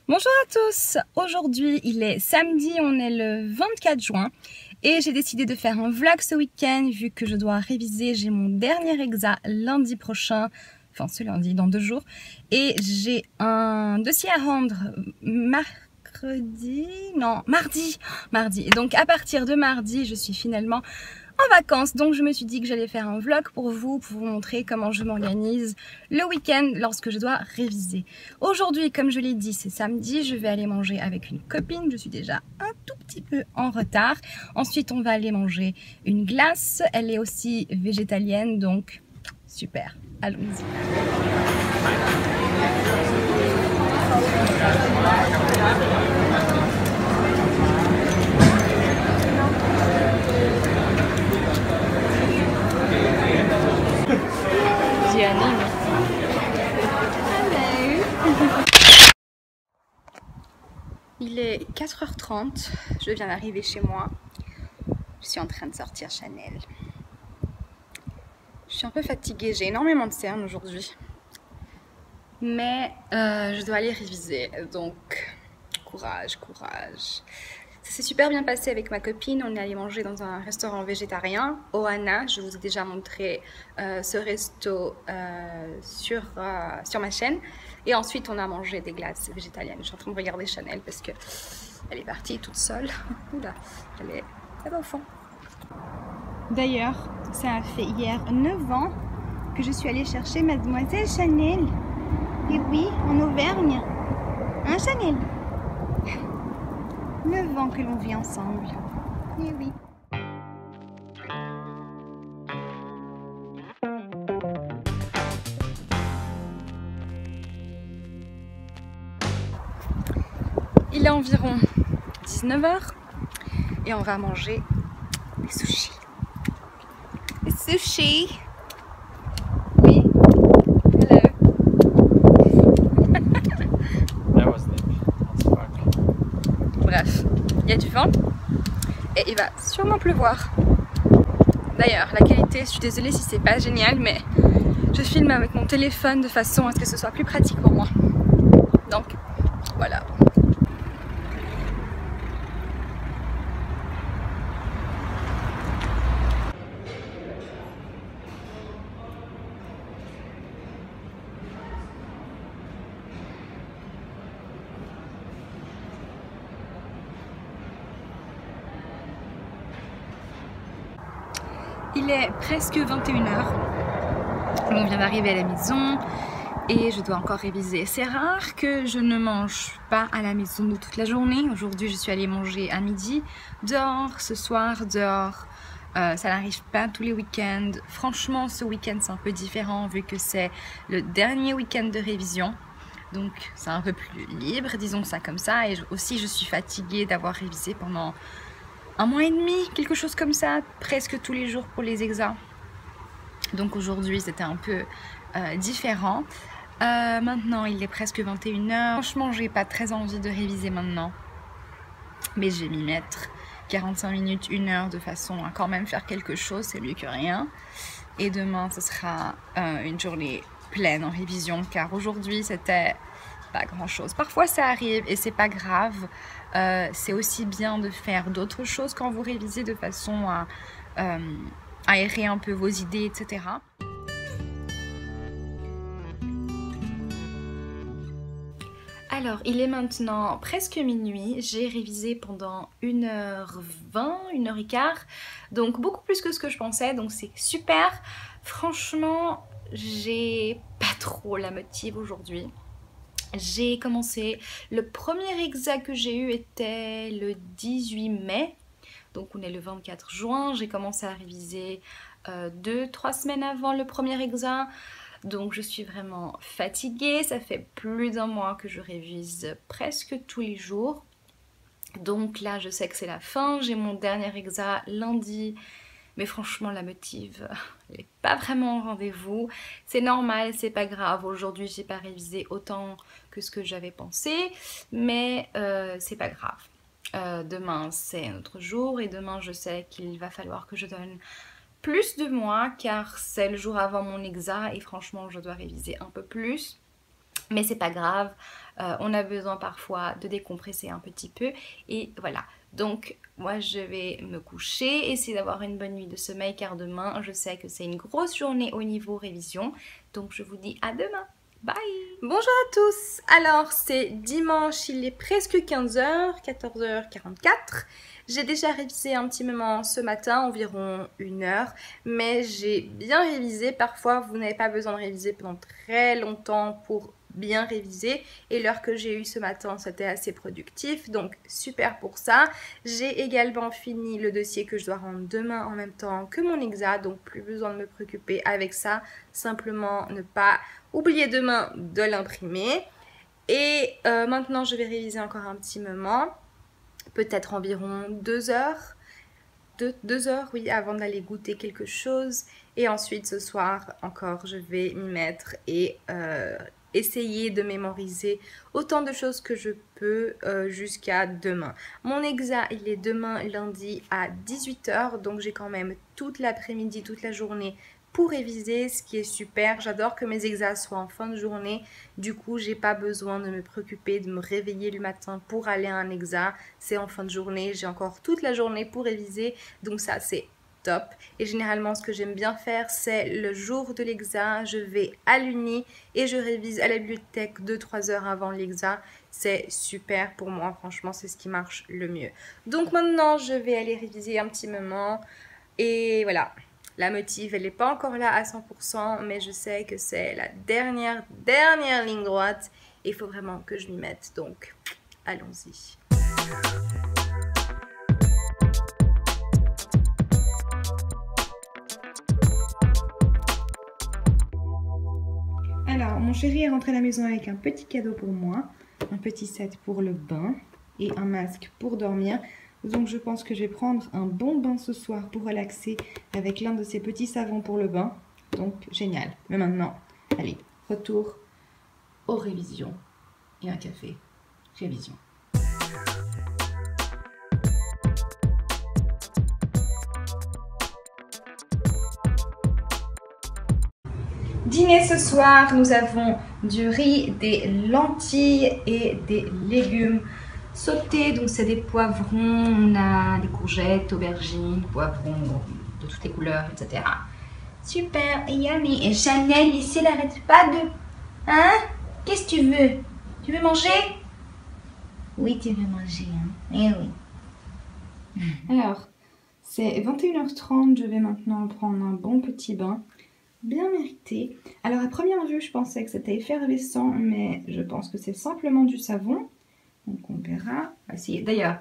Bonjour à tous, aujourd'hui il est samedi, on est le 24 juin et j'ai décidé de faire un vlog ce week-end vu que je dois réviser, j'ai mon dernier exa lundi prochain, enfin ce lundi dans 2 jours et j'ai un dossier à rendre mardi et donc à partir de mardi je suis finalement en vacances, donc je me suis dit que j'allais faire un vlog pour vous montrer comment je m'organise le week-end lorsque je dois réviser. Aujourd'hui, comme je l'ai dit, c'est samedi, je vais aller manger avec une copine, je suis déjà un tout petit peu en retard. Ensuite, on va aller manger une glace, elle est aussi végétalienne, donc super, allons-y. Il est 4h30, je viens d'arriver chez moi. Je suis en train de sortir Chanel. Je suis un peu fatiguée, j'ai énormément de cernes aujourd'hui. Mais je dois aller réviser, donc courage. Ça s'est super bien passé avec ma copine, on est allé manger dans un restaurant végétarien, Ohana. Je vous ai déjà montré ce resto sur ma chaîne. Et ensuite on a mangé des glaces végétaliennes. Je suis en train de regarder Chanel parce que elle est partie toute seule. Oula, elle va au fond. D'ailleurs, ça a fait hier 9 ans que je suis allée chercher Mademoiselle Chanel. Et oui, en Auvergne. Hein Chanel? 9 ans que l'on vit ensemble. Et oui. Il est environ 19h et on va manger des sushis. Des sushis. Oui. Hello. Bref, il y a du vent et il va sûrement pleuvoir. D'ailleurs, la qualité, je suis désolée si c'est pas génial, mais je filme avec mon téléphone de façon à ce que ce soit plus pratique pour moi. Donc, voilà. Il est presque 21h. On vient d'arriver à la maison et je dois encore réviser. C'est rare que je ne mange pas à la maison de toute la journée. Aujourd'hui, je suis allée manger à midi dehors, ce soir dehors. Ça n'arrive pas tous les week-ends. Franchement, ce week-end, c'est un peu différent vu que c'est le dernier week-end de révision. Donc, c'est un peu plus libre, disons ça comme ça. Et aussi, je suis fatiguée d'avoir révisé pendant 1 mois et demi, quelque chose comme ça, presque tous les jours pour les examens. Donc aujourd'hui c'était un peu différent. Maintenant il est presque 21h. Franchement j'ai pas très envie de réviser maintenant. Mais je vais m'y mettre 45 minutes, 1 heure de façon à quand même faire quelque chose, c'est mieux que rien. Et demain ce sera une journée pleine en révision car aujourd'hui c'était pas grand chose. Parfois ça arrive et c'est pas grave. C'est aussi bien de faire d'autres choses quand vous révisez de façon à aérer un peu vos idées, etc. Alors, il est maintenant presque minuit. J'ai révisé pendant 1h20, 1h15. Donc, beaucoup plus que ce que je pensais. Donc, c'est super. Franchement, j'ai pas trop la motive aujourd'hui. J'ai commencé, le premier exa que j'ai eu était le 18 mai, donc on est le 24 juin, j'ai commencé à réviser 2-3 semaines avant le premier exa, donc je suis vraiment fatiguée, ça fait plus d'1 mois que je révise presque tous les jours, donc là je sais que c'est la fin, j'ai mon dernier exa lundi. Mais franchement la motive n'est pas vraiment au rendez-vous. C'est normal, c'est pas grave. Aujourd'hui j'ai pas révisé autant que ce que j'avais pensé. Mais c'est pas grave. Demain c'est un autre jour. Et demain je sais qu'il va falloir que je donne plus de moi. Car c'est le jour avant mon exa. Et franchement je dois réviser un peu plus. Mais c'est pas grave, on a besoin parfois de décompresser un petit peu et voilà. Donc moi je vais me coucher, essayer d'avoir une bonne nuit de sommeil car demain je sais que c'est une grosse journée au niveau révision. Donc je vous dis à demain. Bye! Bonjour à tous! Alors c'est dimanche, il est presque 15 h, 14h44. J'ai déjà révisé un petit moment ce matin, environ 1 heure, mais j'ai bien révisé. Parfois vous n'avez pas besoin de réviser pendant très longtemps pour bien réviser, et l'heure que j'ai eue ce matin c'était assez productif, donc super pour ça. J'ai également fini le dossier que je dois rendre demain en même temps que mon exa, donc plus besoin de me préoccuper avec ça, simplement ne pas oublier demain de l'imprimer. Et maintenant je vais réviser encore un petit moment, peut-être environ 2 heures. 2 heures, oui, avant d'aller goûter quelque chose. Et ensuite, ce soir, encore, je vais m'y mettre et essayer de mémoriser autant de choses que je peux jusqu'à demain. Mon exa, il est demain lundi à 18 h, donc j'ai quand même toute l'après-midi, toute la journée pour réviser, ce qui est super. J'adore que mes exas soient en fin de journée. Du coup, j'ai pas besoin de me préoccuper, de me réveiller le matin pour aller à un exa. C'est en fin de journée, j'ai encore toute la journée pour réviser. Donc ça, c'est top. Et généralement, ce que j'aime bien faire, c'est le jour de l'exa, je vais à l'uni et je révise à la bibliothèque 2-3 heures avant l'exa. C'est super pour moi, franchement, c'est ce qui marche le mieux. Donc maintenant, je vais aller réviser un petit moment. Et voilà. La motive, elle n'est pas encore là à 100%, mais je sais que c'est la dernière ligne droite. Et il faut vraiment que je m'y mette. Donc, allons-y. Alors, mon chéri est rentré à la maison avec un petit cadeau pour moi. Un petit set pour le bain et un masque pour dormir. Donc je pense que je vais prendre un bon bain ce soir pour relaxer avec l'un de ces petits savons pour le bain. Donc génial. Mais maintenant, allez, retour aux révisions et un café. Révision. Dîner ce soir, nous avons du riz, des lentilles et des légumes sautés. Donc c'est des poivrons, on a des courgettes, aubergines, poivrons de toutes les couleurs, etc. Super, yummy. Et Chanel ici, elle n'arrête pas de... Hein? Qu'est-ce que tu veux? Tu veux manger? Oui, tu veux manger, hein? Eh oui. Alors, c'est 21h30, je vais maintenant prendre un bon petit bain. Bien mérité. Alors à première vue, je pensais que c'était effervescent, mais je pense que c'est simplement du savon. Donc on verra. D'ailleurs,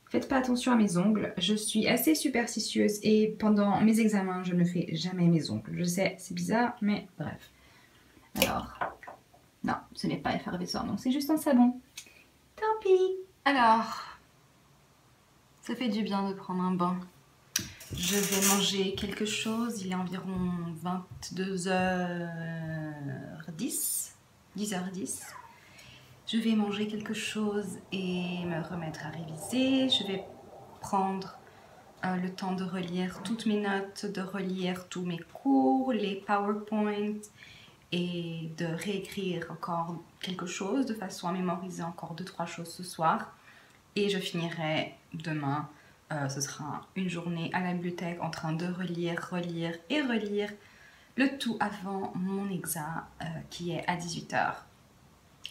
faites pas attention à mes ongles. Je suis assez superstitieuse et pendant mes examens, je ne fais jamais mes ongles. Je sais, c'est bizarre, mais bref. Alors, non, ce n'est pas effervescent, donc c'est juste un savon. Tant pis. Alors, ça fait du bien de prendre un bain. Je vais manger quelque chose, il est environ 22h10, 10h10. Je vais manger quelque chose et me remettre à réviser. Je vais prendre le temps de relire toutes mes notes, de relire tous mes cours, les PowerPoint et de réécrire encore quelque chose de façon à mémoriser encore 2-3 choses ce soir. Et je finirai demain. Ce sera une journée à la bibliothèque en train de relire, relire et relire, le tout avant mon exa qui est à 18 h.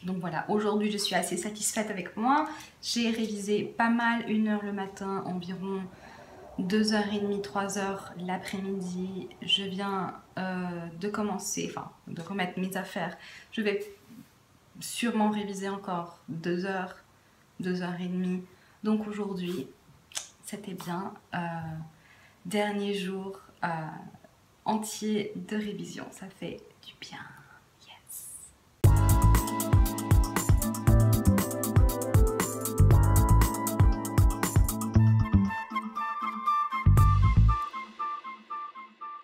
Donc voilà, aujourd'hui je suis assez satisfaite avec moi. J'ai révisé pas mal, 1 heure le matin, environ 2h30, 3h l'après-midi. Je viens de commencer, enfin de remettre mes affaires. Je vais sûrement réviser encore 2 heures, 2h30. Donc aujourd'hui, c'était bien. Dernier jour entier de révision, ça fait du bien. Yes.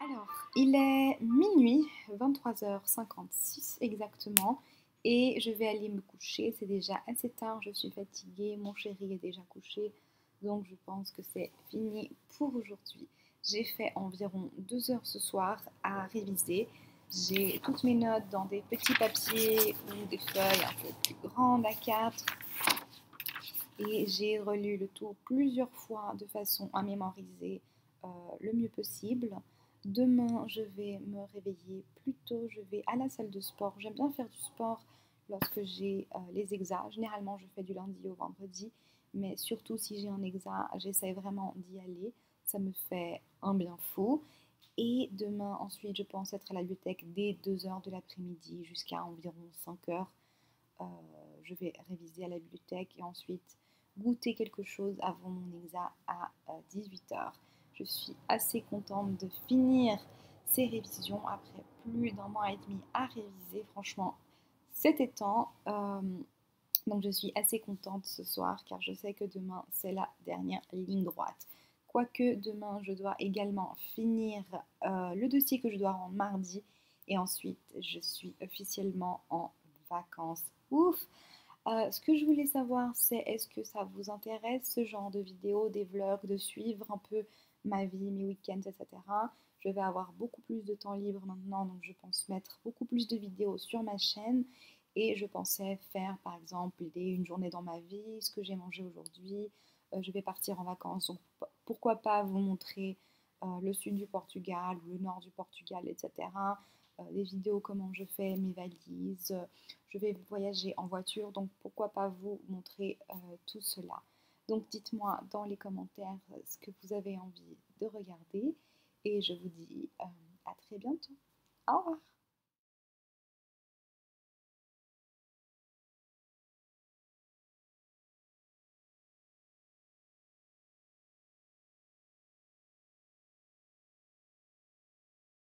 Alors, il est minuit, 23h56 exactement. Et je vais aller me coucher, c'est déjà assez tard, je suis fatiguée, mon chéri est déjà couché. Donc je pense que c'est fini pour aujourd'hui. J'ai fait environ 2 heures ce soir à réviser. J'ai toutes mes notes dans des petits papiers ou des feuilles un peu plus grandes A4. Et j'ai relu le tout plusieurs fois de façon à mémoriser le mieux possible. Demain, je vais me réveiller plus tôt, je vais à la salle de sport. J'aime bien faire du sport lorsque j'ai les exas. Généralement, je fais du lundi au vendredi, mais surtout si j'ai un exa, j'essaie vraiment d'y aller. Ça me fait un bien fou. Et demain, ensuite, je pense être à la bibliothèque dès 2 heures de l'après-midi jusqu'à environ 5 heures. Euh, je vais réviser à la bibliothèque et ensuite goûter quelque chose avant mon exa à 18 heures. Je suis assez contente de finir ces révisions après plus d'un mois et demi à réviser. Franchement, c'était temps. Donc je suis assez contente ce soir car je sais que demain c'est la dernière ligne droite. Quoique demain je dois également finir le dossier que je dois rendre mardi et ensuite je suis officiellement en vacances. Ouf! Ce que je voulais savoir, c'est est-ce que ça vous intéresse ce genre de vidéos, des vlogs, de suivre un peu ma vie, mes week-ends, etc. Je vais avoir beaucoup plus de temps libre maintenant, donc je pense mettre beaucoup plus de vidéos sur ma chaîne. Et je pensais faire par exemple une journée dans ma vie, ce que j'ai mangé aujourd'hui. Je vais partir en vacances, donc pourquoi pas vous montrer le sud du Portugal ou le nord du Portugal, etc. Des vidéos comment je fais mes valises. Je vais voyager en voiture, donc pourquoi pas vous montrer tout cela. Donc dites-moi dans les commentaires ce que vous avez envie de regarder et je vous dis à très bientôt. Au revoir.